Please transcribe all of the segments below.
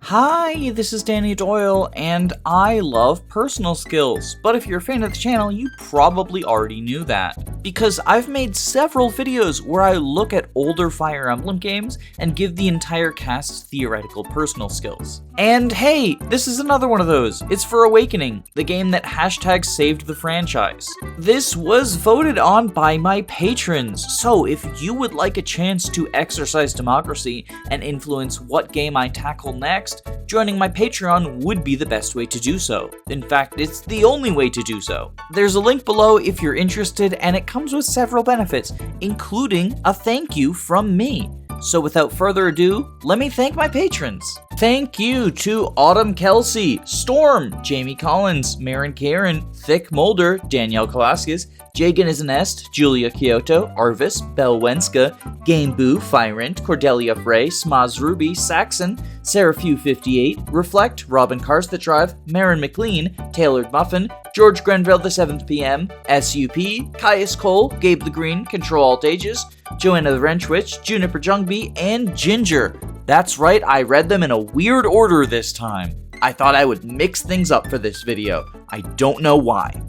Hi, this is Danny Doyle, and I love personal skills, but if you're a fan of the channel, you probably already knew that. Because I've made several videos where I look at older Fire Emblem games and give the entire cast theoretical personal skills. And hey, this is another one of those. It's for Awakening, the game that hashtag saved the franchise. This was voted on by my patrons, so if you would like a chance to exercise democracy and influence what game I tackle next, joining my Patreon would be the best way to do so. In fact, it's the only way to do so. There's a link below if you're interested, and it comes with several benefits, including a thank you from me. So without further ado, let me thank my patrons. Thank you to Autumn Kelsey, Storm, Jamie Collins, Marin Karen, Thick Mulder, Danielle Kalaskis, Jagan is an Est, Julia Kyoto, Arvis, Belwenska, Gameboo, Firent, Cordelia Frey, Smaz Ruby, Saxon, Seraphew58, Reflect, Robin Cars That Drive, Marin McLean, Tailored Muffin, George Grenville the 7th PM, SUP, Caius Cole, Gabe the Green, Control Alt Ages, Joanna the Wrench Witch, Juniper Jungbee, and Ginger. That's right, I read them in a weird order this time. I thought I would mix things up for this video. I don't know why.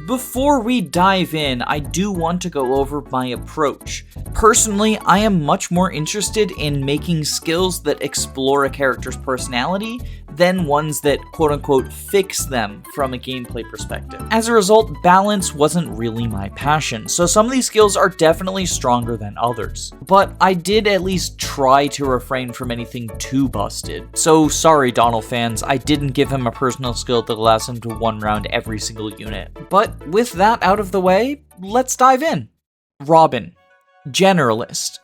Before we dive in, I do want to go over my approach. Personally, I am much more interested in making skills that explore a character's personality than ones that quote-unquote fix them from a gameplay perspective. As a result, balance wasn't really my passion, so some of these skills are definitely stronger than others. But I did at least try to refrain from anything too busted. So sorry, Donald fans, I didn't give him a personal skill that allows him to one-round every single unit. But with that out of the way, let's dive in. Robin. Generalist.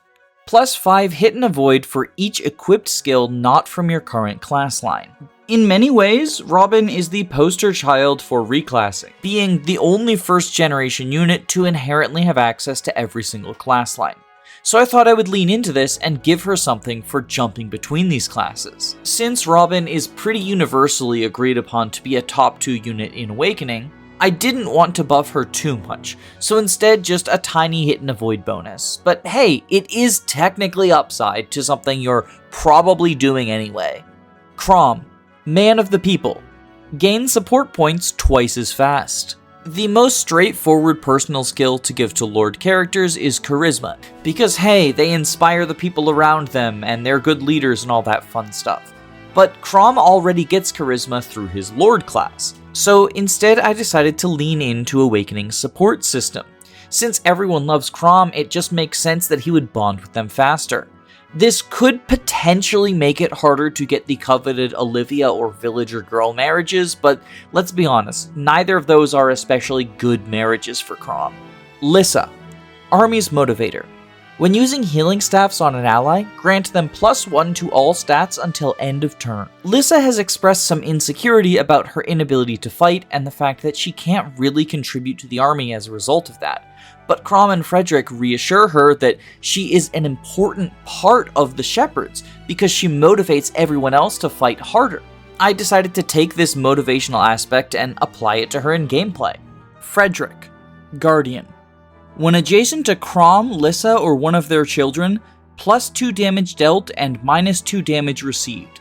+5 hit and avoid for each equipped skill not from your current class line. In many ways, Robin is the poster child for reclassing, being the only first generation unit to inherently have access to every single class line. So I thought I would lean into this and give her something for jumping between these classes. Since Robin is pretty universally agreed upon to be a top 2 unit in Awakening, I didn't want to buff her too much, so instead just a tiny hit and avoid bonus. But hey, it is technically upside to something you're probably doing anyway. Chrom, Man of the People. Gain support points twice as fast. The most straightforward personal skill to give to Lord characters is Charisma, because hey, they inspire the people around them and they're good leaders and all that fun stuff. But Chrom already gets Charisma through his Lord class. So instead I decided to lean into Awakening's support system. Since everyone loves Chrom, it just makes sense that he would bond with them faster. This could potentially make it harder to get the coveted Olivia or villager girl marriages, but let's be honest, neither of those are especially good marriages for Chrom. Lissa, Army's Motivator. When using healing staffs on an ally, grant them +1 to all stats until end of turn. Lissa has expressed some insecurity about her inability to fight and the fact that she can't really contribute to the army as a result of that. But Chrom and Frederick reassure her that she is an important part of the Shepherds because she motivates everyone else to fight harder. I decided to take this motivational aspect and apply it to her in gameplay. Frederick, Guardian. When adjacent to Chrom, Lissa, or one of their children, +2 damage dealt and -2 damage received.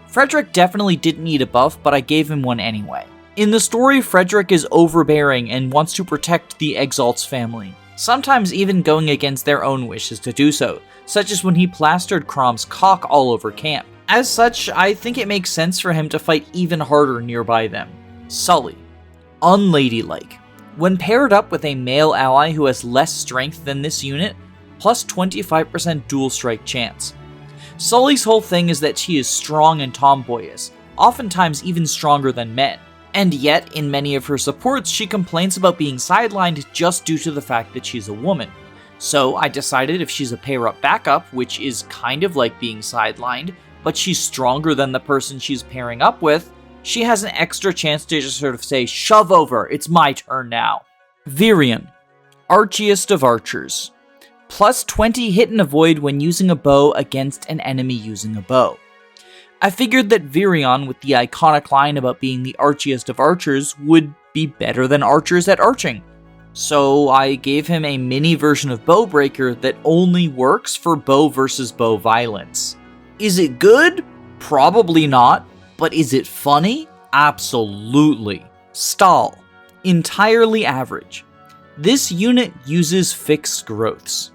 Frederick definitely didn't need a buff, but I gave him one anyway. In the story, Frederick is overbearing and wants to protect the Exalt's family, sometimes even going against their own wishes to do so, such as when he plastered Chrom's cock all over camp. As such, I think it makes sense for him to fight even harder nearby them. Sully, Unladylike. When paired up with a male ally who has less strength than this unit, +25% dual strike chance. Sully's whole thing is that she is strong and tomboyish, oftentimes even stronger than men. And yet, in many of her supports, she complains about being sidelined just due to the fact that she's a woman. So I decided if she's a pair-up backup, which is kind of like being sidelined, but she's stronger than the person she's pairing up with, she has an extra chance to just sort of say, shove over, it's my turn now. Virion, Archiest of Archers. +20 hit and avoid when using a bow against an enemy using a bow. I figured that Virion, with the iconic line about being the archiest of archers, would be better than archers at arching. So I gave him a mini version of Bowbreaker that only works for bow versus bow violence. Is it good? Probably not, but is it funny? Absolutely. Stall. Entirely average. This unit uses fixed growths.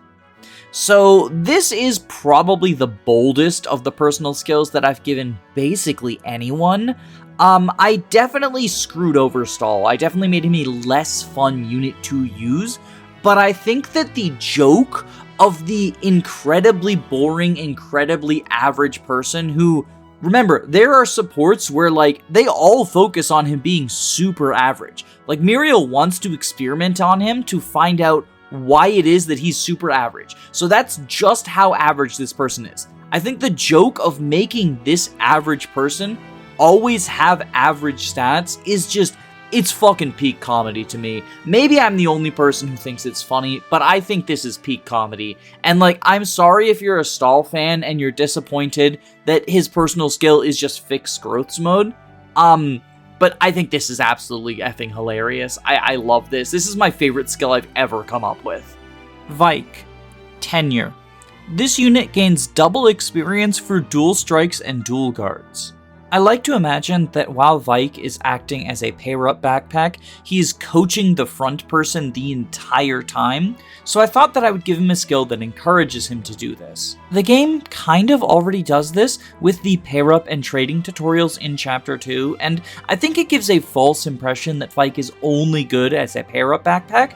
So this is probably the boldest of the personal skills that I've given basically anyone. I definitely screwed over Stall. I definitely made him a less fun unit to use, but I think that the joke of the incredibly boring, incredibly average person who, remember, there are supports where, like, they all focus on him being super average. Like, Muriel wants to experiment on him to find out why it is that he's super average. So that's just how average this person is. I think the joke of making this average person always have average stats is just, it's fucking peak comedy to me. Maybe I'm the only person who thinks it's funny, but I think this is peak comedy. And like, I'm sorry if you're a Stall fan and you're disappointed that his personal skill is just fixed growths mode. But I think this is absolutely effing hilarious. I love this. This is my favorite skill I've ever come up with. Vike. Tenure. This unit gains double experience for dual strikes and dual guards. I like to imagine that while Vike is acting as a pair-up backpack, he is coaching the front person the entire time, so I thought that I would give him a skill that encourages him to do this. The game kind of already does this with the pair-up and trading tutorials in Chapter 2, and I think it gives a false impression that Vike is only good as a pair-up backpack,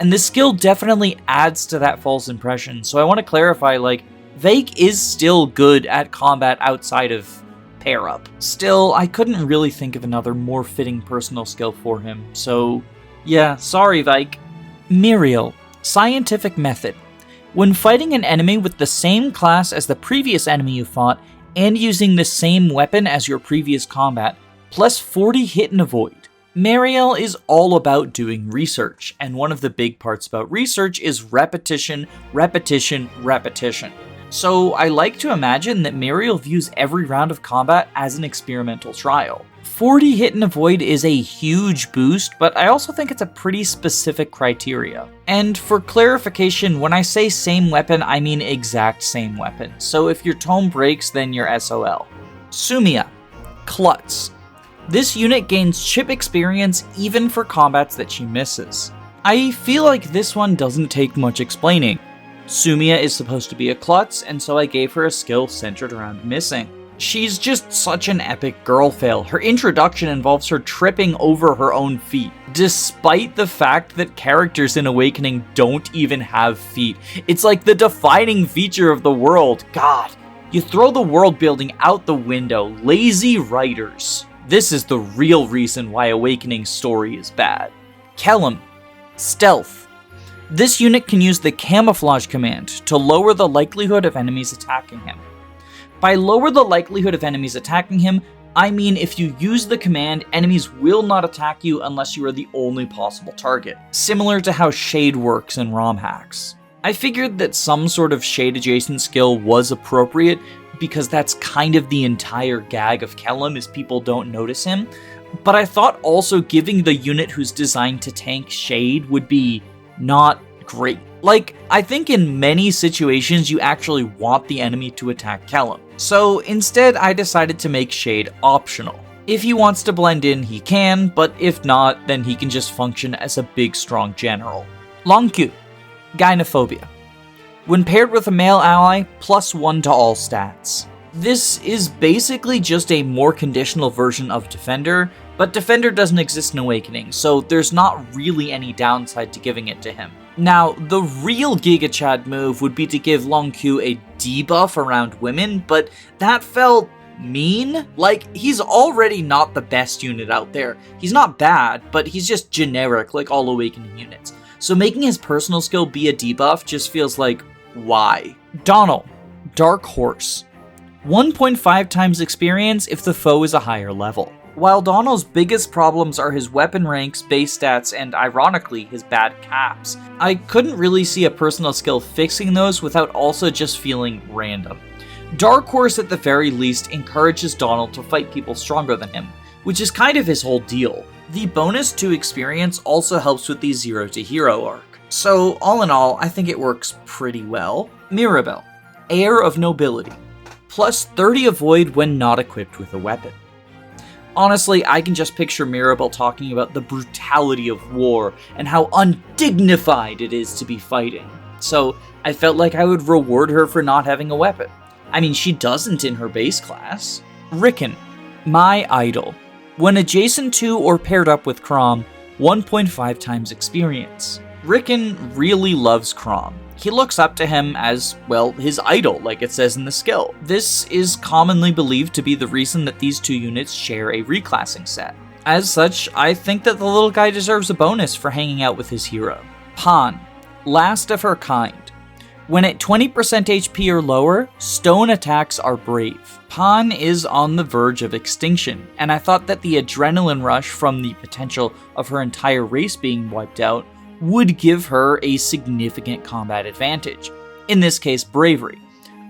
and this skill definitely adds to that false impression, so I want to clarify, like, Vike is still good at combat outside of pair up. Still, I couldn't really think of another more fitting personal skill for him, so yeah, sorry Vike. Muriel. Scientific method. When fighting an enemy with the same class as the previous enemy you fought, and using the same weapon as your previous combat, plus 40 hit and avoid. Muriel is all about doing research, and one of the big parts about research is repetition, repetition, repetition. So I like to imagine that Muriel views every round of combat as an experimental trial. 40 hit and avoid is a huge boost, but I also think it's a pretty specific criteria. And for clarification, when I say same weapon, I mean exact same weapon. So if your tome breaks, then you're SOL. Sumia. Klutz. This unit gains chip experience even for combats that she misses. I feel like this one doesn't take much explaining. Sumia is supposed to be a klutz, and so I gave her a skill centered around missing. She's just such an epic girl fail. Her introduction involves her tripping over her own feet, despite the fact that characters in Awakening don't even have feet. It's like the defining feature of the world. God, you throw the world building out the window. Lazy writers. This is the real reason why Awakening's story is bad. Chrom. Stealth. This unit can use the camouflage command to lower the likelihood of enemies attacking him. By lower the likelihood of enemies attacking him, I mean if you use the command, enemies will not attack you unless you are the only possible target, similar to how Shade works in ROM hacks. I figured that some sort of Shade adjacent skill was appropriate because that's kind of the entire gag of Chrom is people don't notice him, but I thought also giving the unit who's designed to tank Shade would be not great. Like, I think in many situations you actually want the enemy to attack Chrom. So instead I decided to make Shade optional. If he wants to blend in, he can, but if not, then he can just function as a big strong general. Long Q. Gynophobia. When paired with a male ally, +1 to all stats. This is basically just a more conditional version of Defender, but Defender doesn't exist in Awakening, so there's not really any downside to giving it to him. Now, the real Giga Chad move would be to give Long Q a debuff around women, but that felt mean. Like, he's already not the best unit out there. He's not bad, but he's just generic like all Awakening units. So making his personal skill be a debuff just feels like, why? Donald. Dark Horse. 1.5 times experience if the foe is a higher level. While Donald's biggest problems are his weapon ranks, base stats, and ironically, his bad caps, I couldn't really see a personal skill fixing those without also just feeling random. Dark Horse at the very least encourages Donald to fight people stronger than him, which is kind of his whole deal. The bonus to experience also helps with the 0 to Hero arc. So all in all, I think it works pretty well. Mirabelle. Heir of Nobility. plus 30 avoid when not equipped with a weapon. Honestly, I can just picture Mirabelle talking about the brutality of war and how undignified it is to be fighting. So I felt like I would reward her for not having a weapon. I mean, she doesn't in her base class. Rickon, my idol. When adjacent to or paired up with Chrom, 1.5 times experience. Rickon really loves Chrom. He looks up to him as, well, his idol, like it says in the skill. This is commonly believed to be the reason that these two units share a reclassing set. As such, I think that the little guy deserves a bonus for hanging out with his hero. Pan, last of her kind. When at 20% HP or lower, stone attacks are brave. Pan is on the verge of extinction, and I thought that the adrenaline rush from the potential of her entire race being wiped out would give her a significant combat advantage. In this case, bravery.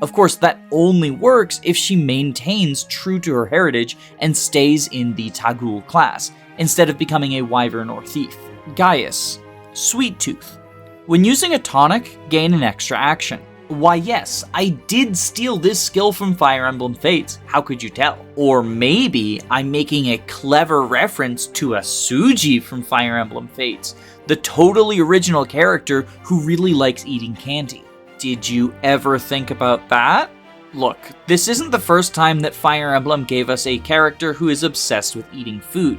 Of course, that only works if she maintains true to her heritage and stays in the Tagul class, instead of becoming a wyvern or thief. Gaius, Sweet Tooth. When using a tonic, gain an extra action. Why yes, I did steal this skill from Fire Emblem Fates, how could you tell? Or maybe I'm making a clever reference to a Suji from Fire Emblem Fates, the totally original character who really likes eating candy. Did you ever think about that? Look, this isn't the first time that Fire Emblem gave us a character who is obsessed with eating food.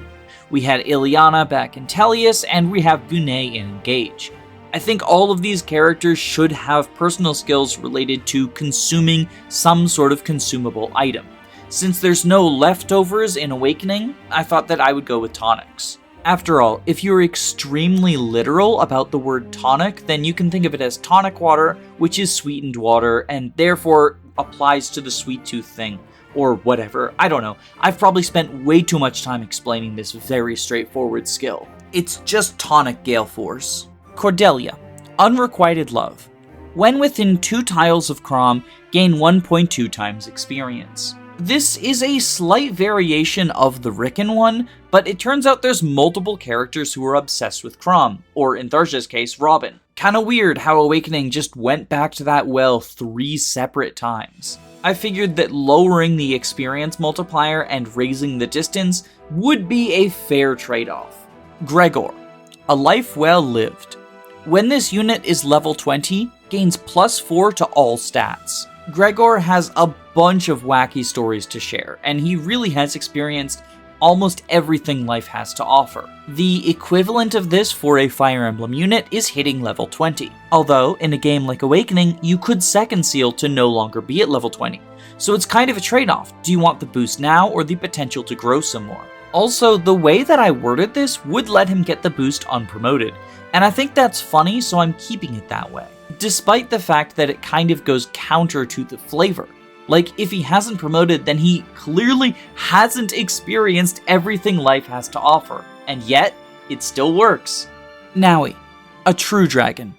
We had Ileana back in Tellius, and we have Bunei in Engage. I think all of these characters should have personal skills related to consuming some sort of consumable item. Since there's no leftovers in Awakening, I thought that I would go with tonics. After all, if you're extremely literal about the word tonic, then you can think of it as tonic water, which is sweetened water, and therefore applies to the sweet tooth thing, or whatever, I don't know. I've probably spent way too much time explaining this very straightforward skill. It's just tonic Gale Force. Cordelia, Unrequited Love. When within 2 tiles of Chrom, gain 1.2 times experience. This is a slight variation of the Rickon one, but it turns out there's multiple characters who are obsessed with Chrom, or in Tharja's case, Robin. Kinda weird how Awakening just went back to that well 3 separate times. I figured that lowering the experience multiplier and raising the distance would be a fair trade-off. Gregor, A Life Well Lived. When this unit is level 20, gains +4 to all stats. Gregor has a bunch of wacky stories to share, and he really has experienced almost everything life has to offer. The equivalent of this for a Fire Emblem unit is hitting level 20, although in a game like Awakening, you could second seal to no longer be at level 20. So it's kind of a trade-off. Do you want the boost now or the potential to grow some more? Also, the way that I worded this would let him get the boost unpromoted, and I think that's funny, so I'm keeping it that way. Despite the fact that it kind of goes counter to the flavor. Like, if he hasn't promoted, then he clearly hasn't experienced everything life has to offer, and yet, it still works. Naui, A True Dragon.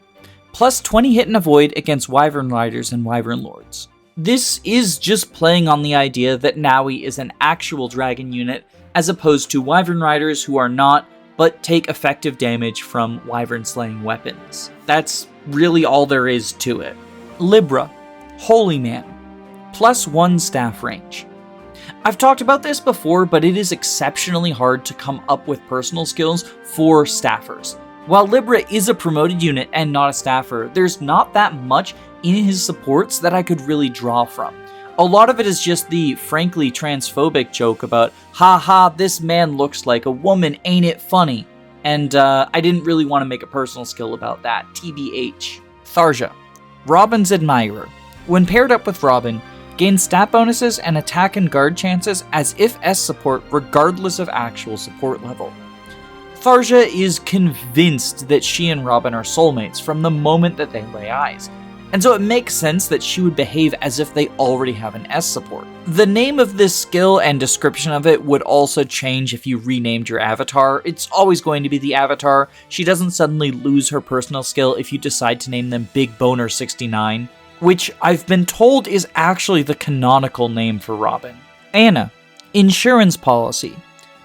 +20 hit and avoid against Wyvern Riders and Wyvern Lords. This is just playing on the idea that Naui is an actual dragon unit, as opposed to Wyvern Riders who are not, but take effective damage from Wyvern slaying weapons. That's really all there is to it. Libra, Holy Man. +1 staff range. I've talked about this before, but it is exceptionally hard to come up with personal skills for staffers. While Libra is a promoted unit and not a staffer, there's not that much in his supports that I could really draw from. A lot of it is just the frankly transphobic joke about, haha, this man looks like a woman, ain't it funny? And I didn't really want to make a personal skill about that, TBH. Tharja, Robin's Admirer. When paired up with Robin, gain stat bonuses and attack and guard chances as if S support regardless of actual support level. Tharja is convinced that she and Robin are soulmates from the moment that they lay eyes, and so it makes sense that she would behave as if they already have an S support. The name of this skill and description of it would also change if you renamed your avatar. It's always going to be the avatar. She doesn't suddenly lose her personal skill if you decide to name them Big Boner 69. Which I've been told is actually the canonical name for Robin. Anna, Insurance Policy.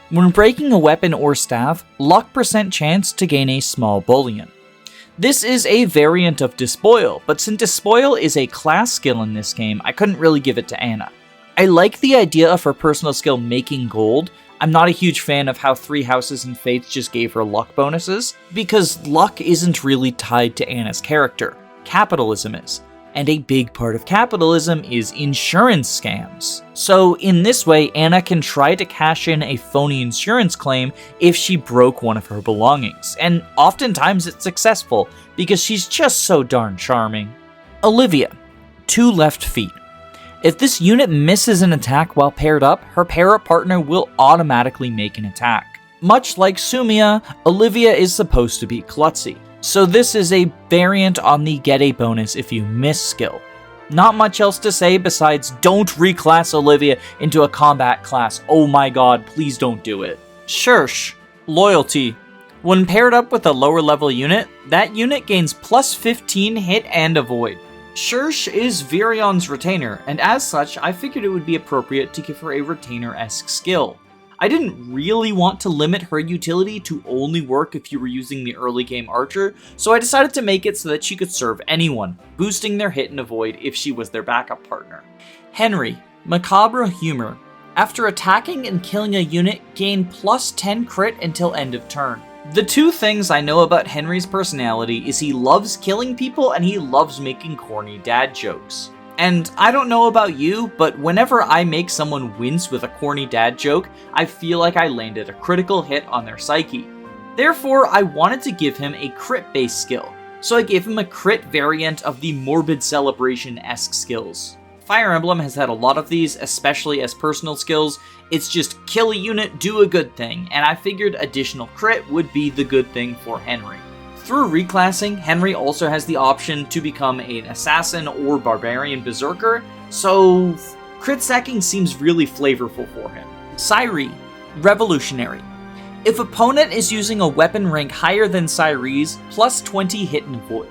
When breaking a weapon or staff, luck % chance to gain a small bullion. This is a variant of Despoil, but since Despoil is a class skill in this game, I couldn't really give it to Anna. I like the idea of her personal skill making gold. I'm not a huge fan of how 3 houses and fates just gave her luck bonuses, because luck isn't really tied to Anna's character. Capitalism is. And a big part of capitalism is insurance scams. So in this way, Anna can try to cash in a phony insurance claim if she broke one of her belongings, and oftentimes it's successful because she's just so darn charming. Olivia, 2 left feet. If this unit misses an attack while paired up, her pair-up partner will automatically make an attack. Much like Sumia, Olivia is supposed to be klutzy. So this is a variant on the get a bonus if you miss skill. Not much else to say besides don't reclass Olivia into a combat class. Oh my god, please don't do it. Shirsh, loyalty. When paired up with a lower level unit, that unit gains plus 15 hit and avoid. Shirsh is Virion's retainer, and as such, I figured it would be appropriate to give her a retainer-esque skill. I didn't really want to limit her utility to only work if you were using the early game archer, so I decided to make it so that she could serve anyone, boosting their hit and avoid if she was their backup partner. Henry, macabre humor. After attacking and killing a unit, gain plus 10 crit until end of turn. The 2 things I know about Henry's personality is he loves killing people and he loves making corny dad jokes. And I don't know about you, but whenever I make someone wince with a corny dad joke, I feel like I landed a critical hit on their psyche. Therefore, I wanted to give him a crit-based skill, so I gave him a crit variant of the Morbid Celebration-esque skills. Fire Emblem has had a lot of these, especially as personal skills. It's just kill a unit, do a good thing, and I figured additional crit would be the good thing for Henry. Through reclassing, Henry also has the option to become an assassin or barbarian berserker, so crit stacking seems really flavorful for him. Sairi, revolutionary. If opponent is using a weapon rank higher than Sairi's, plus 20 hit and avoid.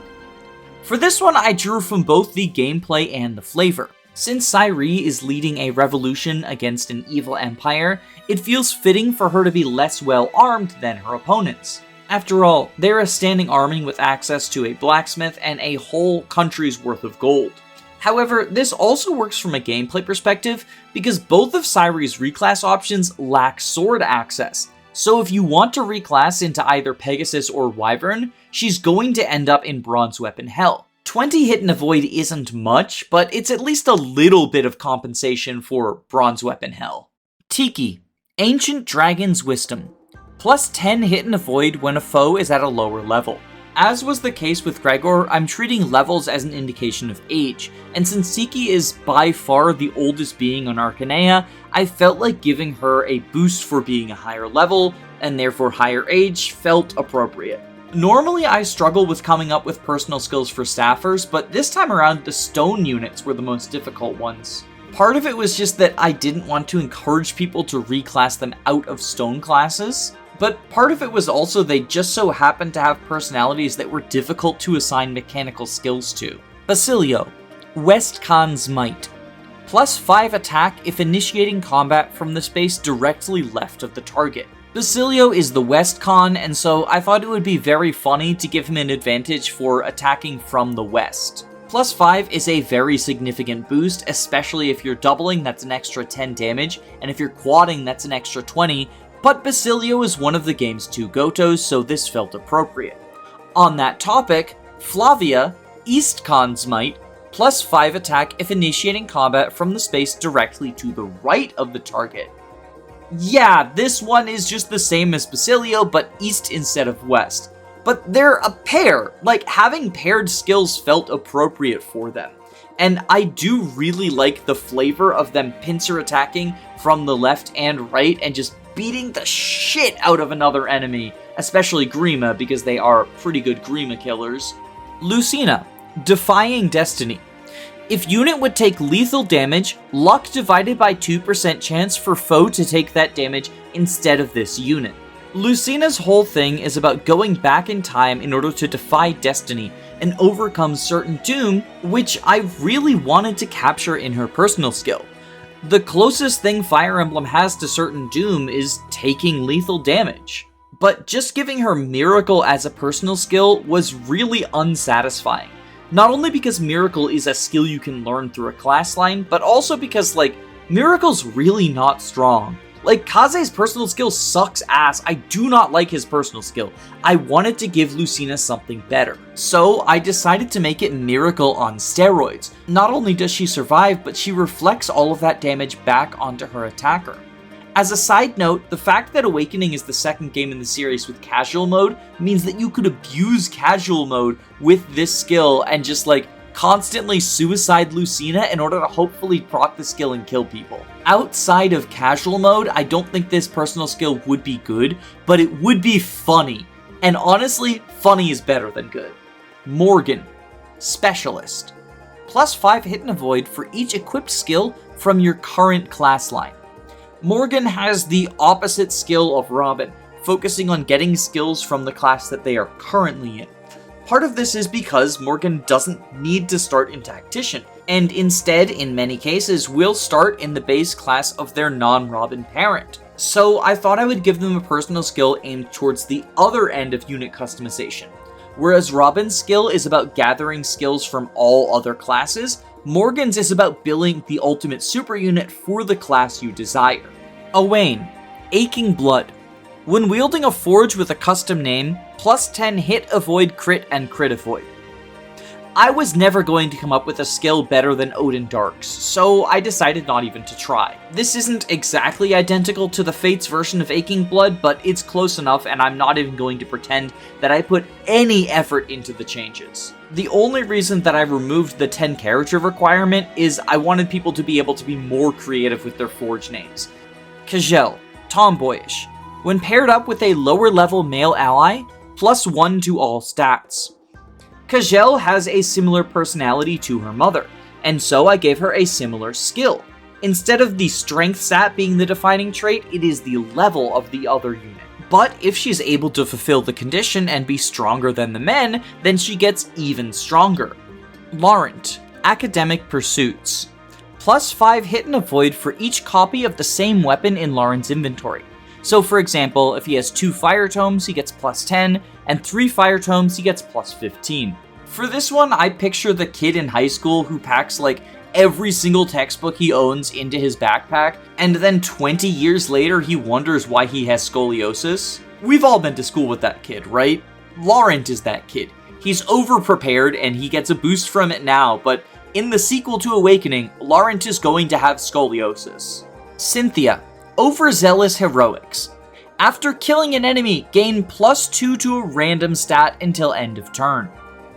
For this one, I drew from both the gameplay and the flavor. Since Sairi is leading a revolution against an evil empire, it feels fitting for her to be less well armed than her opponents. After all, they're a standing army with access to a blacksmith and a whole country's worth of gold. However, this also works from a gameplay perspective because both of Sairi's reclass options lack sword access. So if you want to reclass into either Pegasus or Wyvern, she's going to end up in Bronze Weapon Hell. 20 hit and avoid isn't much, but it's at least a little bit of compensation for Bronze Weapon Hell. Tiki, Ancient Dragon's Wisdom. Plus 10 hit and avoid when a foe is at a lower level. As was the case with Gregor, I'm treating levels as an indication of age, and since Tiki is by far the oldest being on Arcanea, I felt like giving her a boost for being a higher level, and therefore higher age, felt appropriate. Normally I struggle with coming up with personal skills for staffers, but this time around the stone units were the most difficult ones. Part of it was just that I didn't want to encourage people to reclass them out of stone classes, but part of it was also they just so happened to have personalities that were difficult to assign mechanical skills to. Basilio, West Khan's Might. Plus 5 attack if initiating combat from the space directly left of the target. Basilio is the West Khan, and so I thought it would be very funny to give him an advantage for attacking from the west. Plus 5 is a very significant boost, especially if you're doubling, that's an extra 10 damage, and if you're quadding, that's an extra 20, but Basilio is one of the game's 2 Gotos, so this felt appropriate. On that topic, Flavia, East Khan's Might, plus 5 attack if initiating combat from the space directly to the right of the target. Yeah, this one is just the same as Basilio, but east instead of west. But they're a pair, like having paired skills felt appropriate for them. And I do really like the flavor of them pincer attacking from the left and right and just beating the shit out of another enemy, especially Grima because they are pretty good Grima killers. Lucina, Defying Destiny. If unit would take lethal damage, luck divided by 2% chance for foe to take that damage instead of this unit. Lucina's whole thing is about going back in time in order to defy destiny and overcome certain doom, which I really wanted to capture in her personal skill. The closest thing Fire Emblem has to certain doom is taking lethal damage. But just giving her Miracle as a personal skill was really unsatisfying. Not only because Miracle is a skill you can learn through a class line, but also because, like, Miracle's really not strong. Like, Kaze's personal skill sucks ass. I do not like his personal skill. I wanted to give Lucina something better. So I decided to make it Miracle on steroids. Not only does she survive, but she reflects all of that damage back onto her attacker. As a side note, the fact that Awakening is the second game in the series with casual mode means that you could abuse casual mode with this skill and just, like, constantly suicide Lucina in order to hopefully proc the skill and kill people. Outside of casual mode, I don't think this personal skill would be good, but it would be funny. And honestly, funny is better than good. Morgan, Specialist. +5 hit and avoid for each equipped skill from your current class line. Morgan has the opposite skill of Robin, focusing on getting skills from the class that they are currently in. Part of this is because Morgan doesn't need to start in Tactician, and instead, in many cases, will start in the base class of their non-Robin parent. So I thought I would give them a personal skill aimed towards the other end of unit customization. Whereas Robin's skill is about gathering skills from all other classes, Morgan's is about building the ultimate super unit for the class you desire. Owain, Aching Blood. When wielding a forge with a custom name, +10 hit, avoid, crit, and crit avoid. I was never going to come up with a skill better than Odin Dark's, so I decided not even to try. This isn't exactly identical to the Fates version of Aching Blood, but it's close enough, and I'm not even going to pretend that I put any effort into the changes. The only reason that I removed the 10 character requirement is I wanted people to be able to be more creative with their forge names. Kjell, Tomboyish. When paired up with a lower level male ally, +1 to all stats. Kjell has a similar personality to her mother, and so I gave her a similar skill. Instead of the strength stat being the defining trait, it is the level of the other unit. But if she's able to fulfill the condition and be stronger than the men, then she gets even stronger. Laurent, Academic Pursuits. +5 hit and avoid for each copy of the same weapon in Laurent's inventory. So for example, if he has 2 fire tomes, he gets +10, and 3 fire tomes, he gets +15. For this one, I picture the kid in high school who packs like every single textbook he owns into his backpack, and then 20 years later he wonders why he has scoliosis. We've all been to school with that kid, right? Laurent is that kid. He's overprepared and he gets a boost from it now, but in the sequel to Awakening, Laurent is going to have scoliosis. Cynthia, Overzealous Heroics. After killing an enemy, gain +2 to a random stat until end of turn.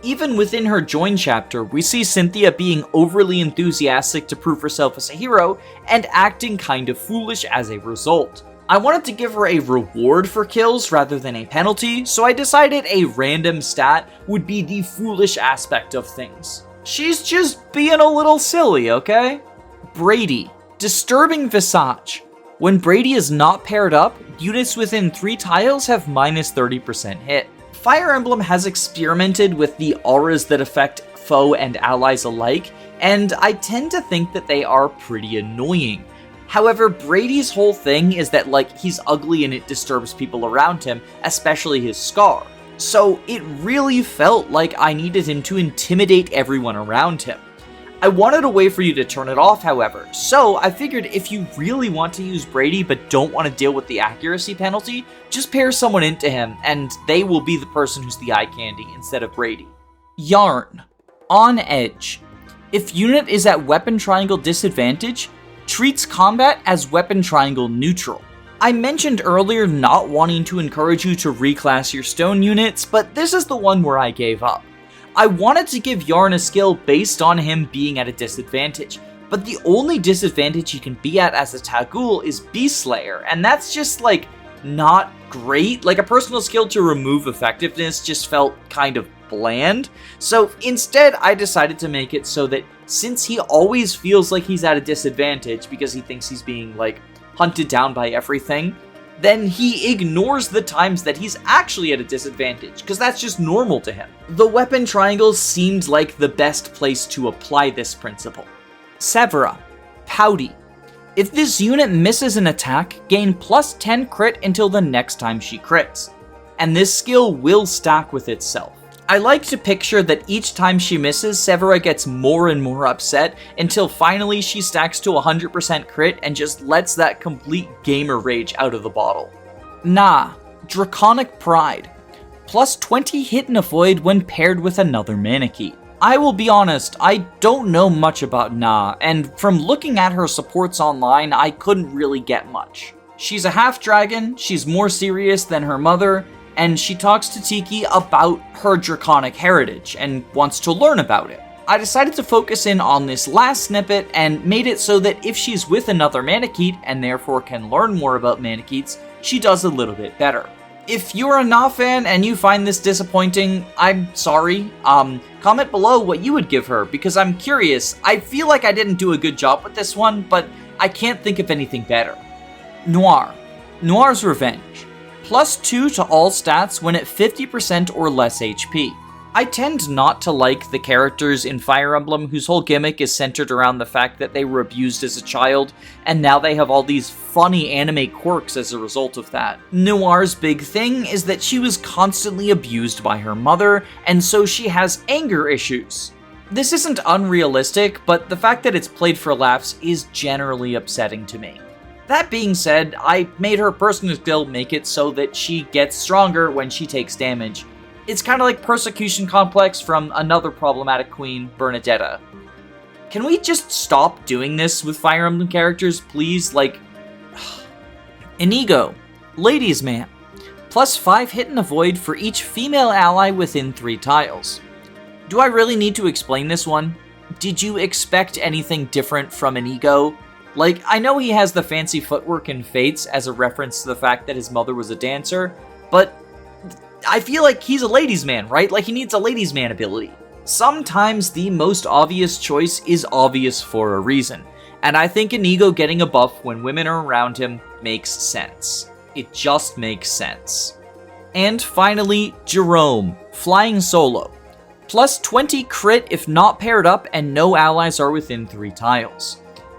Even within her join chapter, we see Cynthia being overly enthusiastic to prove herself as a hero, and acting kind of foolish as a result. I wanted to give her a reward for kills rather than a penalty, so I decided a random stat would be the foolish aspect of things. She's just being a little silly, okay? Brady, Disturbing Visage. When Brady is not paired up, units within 3 tiles have -30% hit. Fire Emblem has experimented with the auras that affect foe and allies alike, and I tend to think that they are pretty annoying. However, Brady's whole thing is that, like, he's ugly and it disturbs people around him, especially his scar. So it really felt like I needed him to intimidate everyone around him. I wanted a way for you to turn it off, however, so I figured if you really want to use Brady but don't want to deal with the accuracy penalty, just pair someone into him, and they will be the person who's the eye candy instead of Brady. Yarn, On Edge. If unit is at weapon triangle disadvantage, treats combat as weapon triangle neutral. I mentioned earlier not wanting to encourage you to reclass your stone units, but this is the one where I gave up. I wanted to give Yarn a skill based on him being at a disadvantage, but the only disadvantage he can be at as a Tagul is Beast Slayer, and that's just, like, not great. Like, a personal skill to remove effectiveness just felt kind of bland. So instead, I decided to make it so that since he always feels like he's at a disadvantage because he thinks he's being, like, hunted down by everything, then he ignores the times that he's actually at a disadvantage, because that's just normal to him. The weapon triangles seemed like the best place to apply this principle. Severa, Pouty. If this unit misses an attack, gain plus 10 crit until the next time she crits. And this skill will stack with itself. I like to picture that each time she misses, Severa gets more and more upset until finally she stacks to 100% crit and just lets that complete gamer rage out of the bottle. Nah, Draconic Pride. Plus 20 hit and avoid when paired with another Manakee. I will be honest, I don't know much about Na, and from looking at her supports online, I couldn't really get much. She's a half-dragon, she's more serious than her mother, and she talks to Tiki about her draconic heritage and wants to learn about it. I decided to focus in on this last snippet and made it so that if she's with another Manakee and therefore can learn more about Manakees, she does a little bit better. If you're a Na fan and you find this disappointing, I'm sorry. Comment below what you would give her, because I'm curious. I feel like I didn't do a good job with this one, but I can't think of anything better. Noir. Noir's Revenge. Plus 2 to all stats when at 50% or less HP. I tend not to like the characters in Fire Emblem whose whole gimmick is centered around the fact that they were abused as a child, and now they have all these funny anime quirks as a result of that. Noir's big thing is that she was constantly abused by her mother, and so she has anger issues. This isn't unrealistic, but the fact that it's played for laughs is generally upsetting to me. That being said, I made her personal skill make it so that she gets stronger when she takes damage. It's kind of like Persecution Complex from another problematic queen, Bernadetta. Can we just stop doing this with Fire Emblem characters, please? Like, Inigo, Ladies Man. Plus 5 hit and avoid for each female ally within 3 tiles. Do I really need to explain this one? Did you expect anything different from Inigo? Like, I know he has the fancy footwork in Fates as a reference to the fact that his mother was a dancer, but I feel like he's a ladies' man, right? Like, he needs a ladies' man ability. Sometimes the most obvious choice is obvious for a reason, and I think Inigo getting a buff when women are around him makes sense. It just makes sense. And finally, Jerome, Flying Solo. Plus 20 crit if not paired up and no allies are within 3 tiles.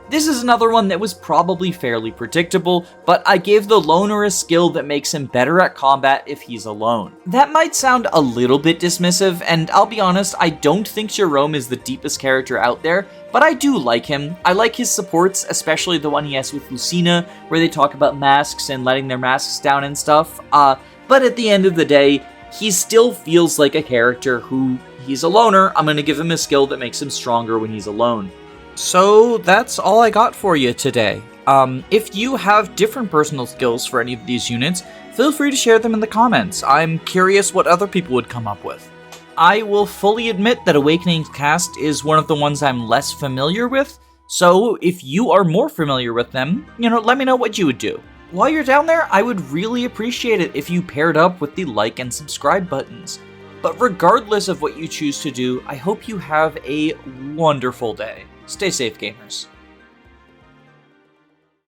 This is another one that was probably fairly predictable, but I gave the loner a skill that makes him better at combat if he's alone. That might sound a little bit dismissive, and I'll be honest, I don't think Chrom is the deepest character out there, but I do like him. I like his supports, especially the one he has with Lucina, where they talk about masks and letting their masks down and stuff, but at the end of the day, he still feels like a character who, he's a loner, I'm gonna give him a skill that makes him stronger when he's alone. So that's all I got for you today. If you have different personal skills for any of these units, feel free to share them in the comments. I'm curious what other people would come up with. I will fully admit that Awakening's cast is one of the ones I'm less familiar with, so if you are more familiar with them, let me know what you would do. While you're down there, I would really appreciate it if you paired up with the like and subscribe buttons. But regardless of what you choose to do, I hope you have a wonderful day. Stay safe, gamers.